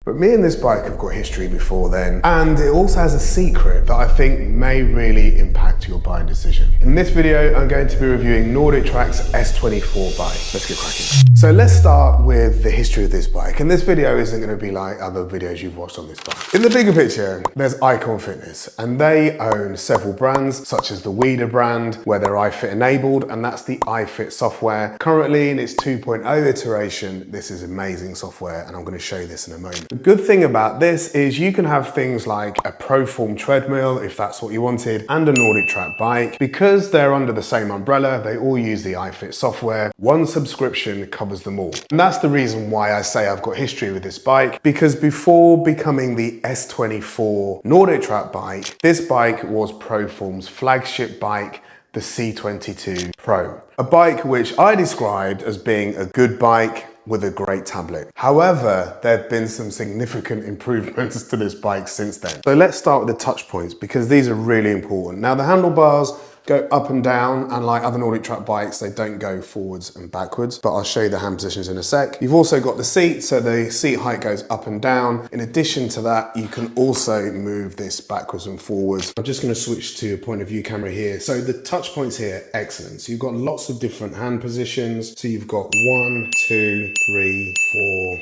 But me and this bike have got history before then, and it also has a secret that I think may really impact your buying decision. In this video, I'm going to be reviewing NordicTrack's S24 bike. Let's get cracking. So let's start with the history of this bike, and this video isn't going to be like other videos you've watched on this bike. In the bigger picture, there's Icon Fitness, and they own several brands, such as the Weeder brand, where they're iFIT enabled, and that's the iFIT software. Currently in its 2.0 iteration, this is amazing software, and I'm going to show you this in a moment. The good thing about this is you can have things like a Proform treadmill, if that's what you wanted, and a NordicTrack bike. Because they're under the same umbrella, they all use the iFIT software. One subscription covers them all. And that's the reason why I say I've got history with this bike, because before becoming the S24 NordicTrack bike, this bike was Proform's flagship bike, the C22 Pro. A bike which I described as being a good bike with a great tablet. However, there have been some significant improvements to this bike since then. So let's start with the touch points, because these are really important. Now the handlebars go up and down, and like other NordicTrack bikes, they don't go forwards and backwards, but I'll show you the hand positions in a sec. You've also got the seat, so the seat height goes up and down. In addition to that, you can also move this backwards and forwards. I'm just gonna switch to a point of view camera here. So the touch points here, excellent. So you've got lots of different hand positions. So you've got 1, 2, 3, 4,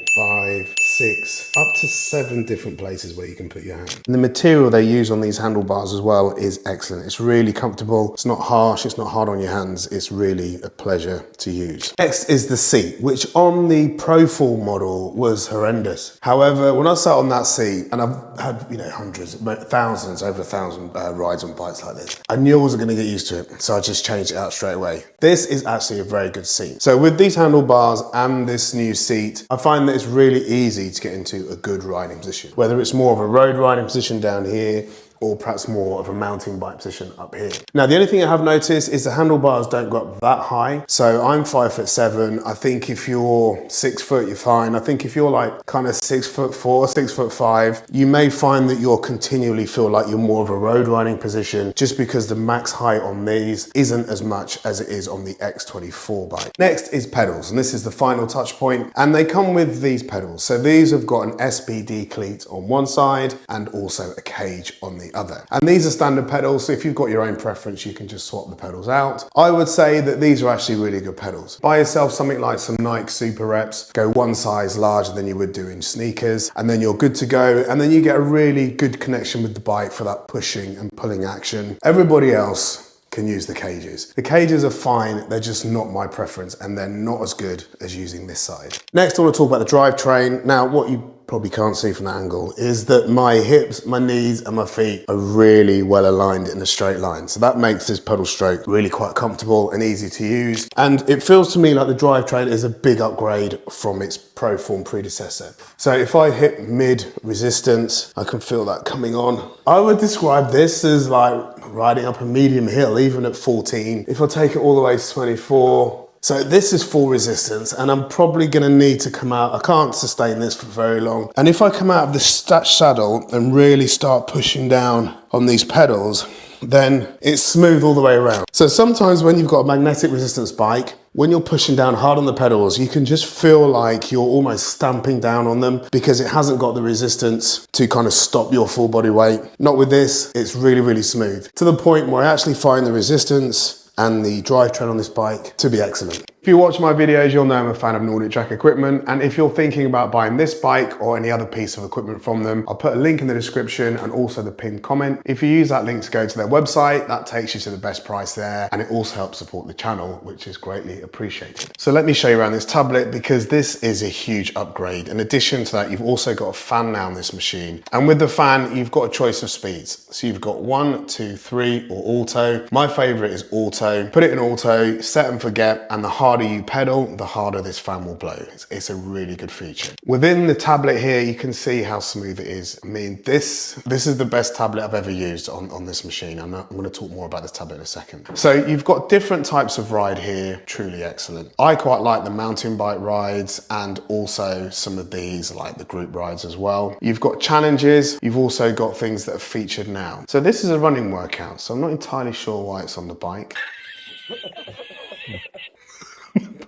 5, 6, up to 7 different places where you can put your hand. And the material they use on these handlebars as well is excellent. It's really comfortable. It's not harsh, it's not hard on your hands. It's really a pleasure to use. Next is the seat, which on the Proform model was horrendous. However, when I sat on that seat, and I've had, hundreds, thousands, over 1,000 rides on bikes like this, I knew I wasn't gonna get used to it, so I just changed it out straight away. This is actually a very good seat. So with these handlebars and this new seat, I find that it's really easy to get into a good riding position. Whether it's more of a road riding position down here, or perhaps more of a mountain bike position up here. Now, the only thing I have noticed is the handlebars don't go up that high. So I'm 5'7". I think if you're 6 foot, you're fine. I think if you're like kind of 6'4", 6'5", you may find that you'll continually feel like you're more of a road riding position, just because the max height on these isn't as much as it is on the X24 bike. Next is pedals, and this is the final touch point, and they come with these pedals. So these have got an SBD cleat on one side and also a cage on the other. And these are standard pedals, so if you've got your own preference, you can just swap the pedals out. I would say that these are actually really good pedals. Buy yourself something like some Nike Super Reps, go one size larger than you would do in sneakers, and then you're good to go, and then you get a really good connection with the bike for that pushing and pulling action. Everybody else can use the cages. The cages are fine, they're just not my preference, and they're not as good as using this side. Next, I want to talk about the drivetrain. Now, what you probably can't see from that angle is that my hips, my knees and my feet are really well aligned in a straight line. So that makes this pedal stroke really quite comfortable and easy to use. And it feels to me like the drivetrain is a big upgrade from its Proform predecessor. So if I hit mid resistance, I can feel that coming on. I would describe this as like riding up a medium hill, even at 14. If I take it all the way to 24, so this is full resistance, and I'm probably gonna need to come out. I can't sustain this for very long. And if I come out of the saddle and really start pushing down on these pedals, then it's smooth all the way around. So sometimes when you've got a magnetic resistance bike, when you're pushing down hard on the pedals, you can just feel like you're almost stamping down on them because it hasn't got the resistance to kind of stop your full body weight. Not with this, it's really, really smooth. To the point where I actually find the resistance and the drivetrain on this bike to be excellent. If you watch my videos, you'll know I'm a fan of NordicTrack equipment, and if you're thinking about buying this bike or any other piece of equipment from them, I'll put a link in the description and also the pinned comment. If you use that link to go to their website, that takes you to the best price there, and it also helps support the channel, which is greatly appreciated. So let me show you around this tablet, because this is a huge upgrade. In addition to that, you've also got a fan now on this machine, and with the fan, you've got a choice of speeds. So you've got 1, 2, 3 or auto. My favorite is auto. Put it in auto, set and forget, and the harder you pedal, the harder this fan will blow. It's a really good feature. Within the tablet here, you can see how smooth it is. I mean, this is the best tablet I've ever used on this machine. I'm going to talk more about this tablet in a second. So you've got different types of ride here, truly excellent. I quite like the mountain bike rides and also some of these, like the group rides as well. You've got challenges. You've also got things that are featured now. So this is a running workout, so I'm not entirely sure why it's on the bike.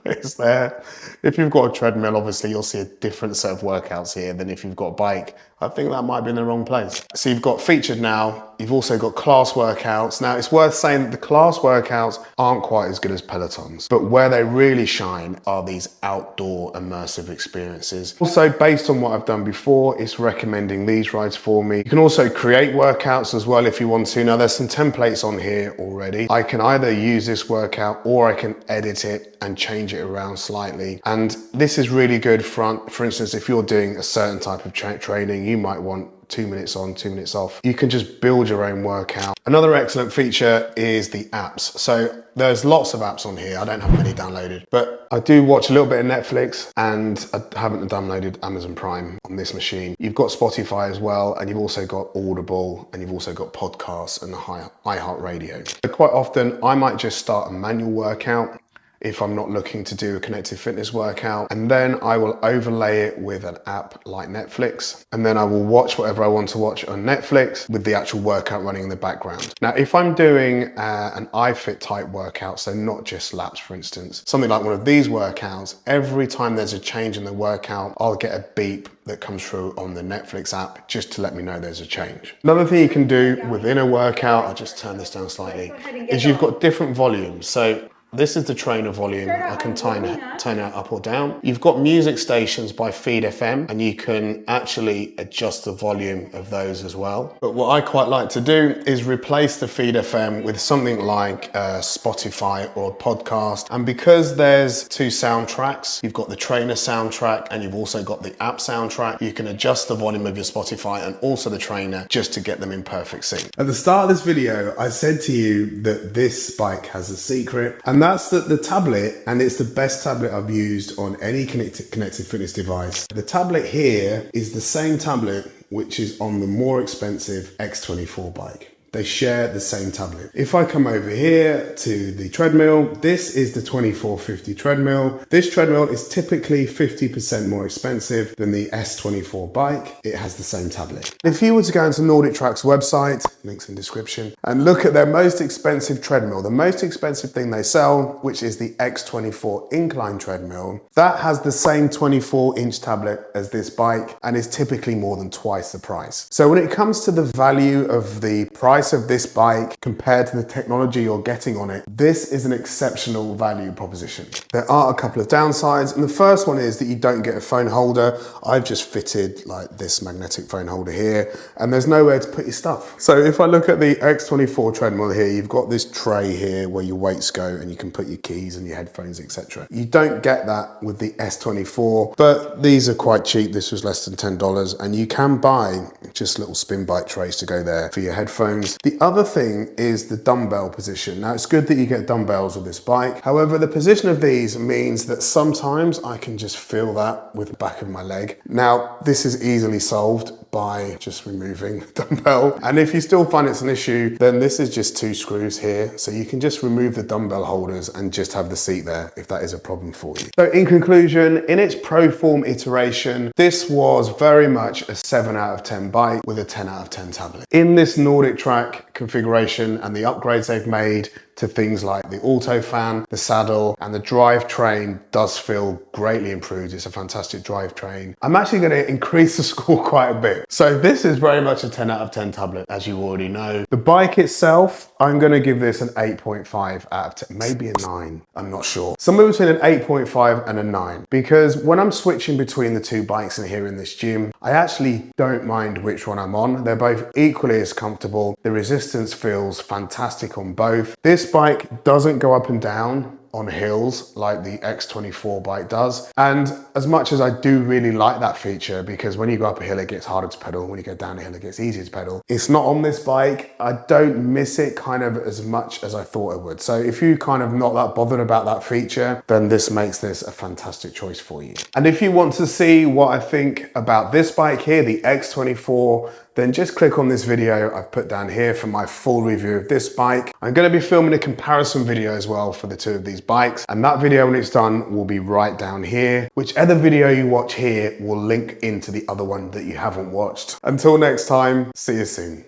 It's there. If you've got a treadmill, obviously you'll see a different set of workouts here than if you've got a bike. I think that might be in the wrong place. So you've got featured now, you've also got class workouts. Now it's worth saying that the class workouts aren't quite as good as Peloton's, but where they really shine are these outdoor immersive experiences. Also, based on what I've done before, it's recommending these rides for me. You can also create workouts as well if you want to. Now there's some templates on here already. I can either use this workout or I can edit it and change it around slightly. And this is really good for instance, if you're doing a certain type of training, you might want 2 minutes on, 2 minutes off. You can just build your own workout. Another excellent feature is the apps. So there's lots of apps on here. I don't have many downloaded, but I do watch a little bit of Netflix, and I haven't downloaded Amazon Prime on this machine. You've got Spotify as well, and you've also got Audible, and you've also got podcasts and the iHeartRadio. So quite often I might just start a manual workout if I'm not looking to do a connected fitness workout. And then I will overlay it with an app like Netflix. And then I will watch whatever I want to watch on Netflix with the actual workout running in the background. Now, if I'm doing an iFIT type workout, so not just laps, for instance, something like one of these workouts, every time there's a change in the workout, I'll get a beep that comes through on the Netflix app just to let me know there's a change. Another thing you can do within a workout, I'll just turn this down slightly, is you've got different volumes. So this is the trainer volume. I can turn it up or down. You've got music stations by Feed FM, and you can actually adjust the volume of those as well. But what I quite like to do is replace the Feed FM with something like Spotify or a podcast. And because there's two soundtracks, you've got the trainer soundtrack and you've also got the app soundtrack, you can adjust the volume of your Spotify and also the trainer just to get them in perfect sync. At the start of this video, I said to you that this bike has a secret, and that's the tablet, and it's the best tablet I've used on any connected fitness device. The tablet here is the same tablet which is on the more expensive X24 bike. They share the same tablet. If I come over here to the treadmill, this is the 2450 treadmill. This treadmill is typically 50% more expensive than the S24 bike. It has the same tablet. If you were to go into NordicTrack's website, links in description, and look at their most expensive treadmill, the most expensive thing they sell, which is the X24 incline treadmill, that has the same 24-inch tablet as this bike and is typically more than twice the price. So when it comes to the value of the price of this bike compared to the technology you're getting on it, this is an exceptional value proposition. There are a couple of downsides, and the first one is that you don't get a phone holder. I've just fitted like this magnetic phone holder here, and there's nowhere to put your stuff. So if I look at the X24 treadmill here, you've got this tray here where your weights go and you can put your keys and your headphones, etc. You don't get that with the S24, but these are quite cheap. This was less than $10, and you can buy just little spin bike trays to go there for your headphones. The other thing is the dumbbell position. Now, it's good that you get dumbbells with this bike. However, the position of these means that sometimes I can just feel that with the back of my leg. Now, this is easily solved by just removing the dumbbell. And if you still find it's an issue, then this is just 2 screws here. So you can just remove the dumbbell holders and just have the seat there if that is a problem for you. So in conclusion, in its Proform iteration, this was very much a 7 out of 10 bike with a 10 out of 10 tablet. In this NordicTrack configuration and the upgrades they've made to things like the auto fan, the saddle, and the drivetrain does feel greatly improved. It's a fantastic drivetrain. I'm actually going to increase the score quite a bit. So this is very much a 10 out of 10 tablet, as you already know. The bike itself, I'm going to give this an 8.5 out of 10, maybe a 9. I'm not sure. Somewhere between an 8.5 and a 9. Because when I'm switching between the two bikes in here in this gym, I actually don't mind which one I'm on. They're both equally as comfortable. The resistance feels fantastic on both. This bike doesn't go up and down on hills like the X24 bike does. And as much as I do really like that feature, because when you go up a hill, it gets harder to pedal. When you go down a hill, it gets easier to pedal. It's not on this bike. I don't miss it kind of as much as I thought I would. So if you kind of not that bothered about that feature, then this makes this a fantastic choice for you. And if you want to see what I think about this bike here, the X24, then just click on this video I've put down here for my full review of this bike. I'm going to be filming a comparison video as well for the two of these bikes, and that video when it's done will be right down here. Whichever video you watch here will link into the other one that you haven't watched. Until next time, see you soon.